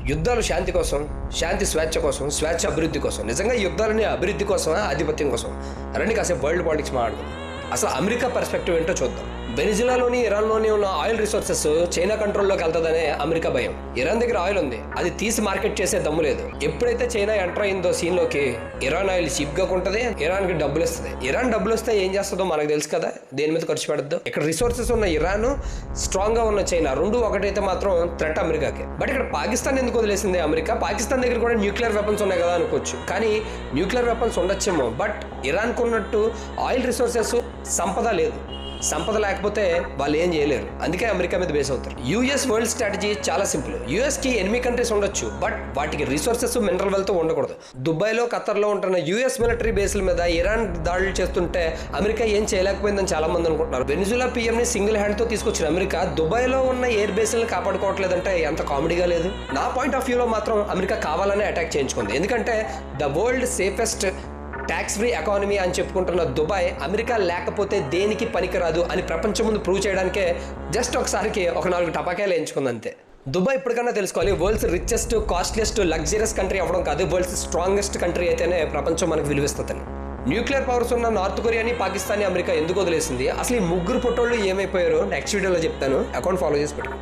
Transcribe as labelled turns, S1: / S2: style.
S1: యుద్ధాలు శాంతి కోసం, శాంతి స్వేచ్ఛ కోసం, స్వేచ్ఛ అభివృద్ధి కోసం. నిజంగా యుద్ధాలని అభివృద్ధి కోసమా, ఆధిపత్యం కోసం? రండి కాసేపు వరల్డ్ పాలిటిక్స్ మాట్లాడుకుందాం. అసలు అమెరికా పర్స్పెక్టివ్ ఏంటో చూద్దాం. వెనిజులాలోని, ఇరాన్లోని ఉన్న ఆయిల్ రిసోర్సెస్ చైనా కంట్రోల్లోకి వెళ్తుందనే అమెరికా భయం. ఇరాన్ దగ్గర ఆయిల్ ఉంది, అది తీసి మార్కెట్ చేసే దమ్ము లేదు. ఎప్పుడైతే చైనా ఎంటర్ అయిందో సీన్లోకి, ఇరాన్ ఆయిల్ చీప్గా ఉంటుంది, ఇరాన్కి డబ్బులు ఇస్తుంది. ఇరాన్ డబ్బులు వస్తే ఏం చేస్తుందో మనకు తెలుసు కదా, దేని మీద ఖర్చు పెడద్దు. ఇక్కడ రిసోర్సెస్ ఉన్న ఇరాన్, స్ట్రాంగ్గా ఉన్న చైనా రెండు ఒకటైతే మాత్రం థ్రెట్ అమెరికాకి. బట్ ఇక్కడ పాకిస్తాన్ ఎందుకు వదిలేసింది అమెరికా? పాకిస్తాన్ దగ్గర కూడా న్యూక్లియర్ వెపన్స్ ఉన్నాయి కదా అనుకోవచ్చు, కానీ న్యూక్లియర్ వెపన్స్ ఉండొచ్చేమో, బట్ ఇరాన్కు ఉన్నట్టు ఆయిల్ రిసోర్సెస్, సంపద లేదు. సంపద లేకపోతే వాళ్ళు ఏం చేయలేరు, అందుకే అమెరికా మీద బేస్ అవుతారు. యూఎస్ వరల్డ్ స్ట్రాటజీ చాలా సింపుల్. యూఎస్కి ఎనిమిది కంట్రీస్ ఉండొచ్చు, బట్ వాటికి రిసోర్సెస్, మినరల్ వెల్త్ ఉండకూడదు. దుబాయ్లో, ఖతర్లో ఉంటున్న యూఎస్ మిలిటరీ బేస్ల మీద ఇరాన్ దాడులు చేస్తుంటే అమెరికా ఏం చేయలేకపోయిందని చాలా మంది అనుకుంటున్నారు. వెనిజులా పిఎంని సింగిల్ హ్యాండ్తో తీసుకొచ్చిన అమెరికా దుబాయ్లో ఉన్న ఎయిర్ బేస్లను కాపాడుకోవట్లేదంటే ఎంత కామెడీగా లేదు? నా పాయింట్ ఆఫ్ వ్యూలో మాత్రం అమెరికా కావాలనే అటాక్ చేయించుకుంది. ఎందుకంటే the world safest tax free economy అని చెప్పుకుంటున్న దుబాయ్ అమెరికా లేకపోతే దేనికి పనికిరాదు అని ప్రపంచం ముందు ప్రూవ్ చేయడానికే జస్ట్ ఒకసారికి ఒక 4 టపాకాయలు ఎంచుకుంది అంతే. దుబాయ్ ఇప్పటికన్నా తెలుసుకోవాలి, world's richest, costliest, luxurious country అవ్వడం కాదు, వరల్డ్స్ స్ట్రాంగెస్ట్ కంట్రీ అయితేనే ప్రపంచం మనకు విలువిస్తుంది. న్యూక్లియర్ పవర్స్ ఉన్న నార్త్ కొరియాని, పాకిస్తాన్ని అమెరికా ఎందుకు వదిలేసింది? అసలు ఈ ముగ్గురు పొట్టోళ్ళు ఏమైపోయారో నెక్స్ట్ వీడియోలో చెప్తాను. అకౌంట్ ఫాలో చేసి పెట్టుకో.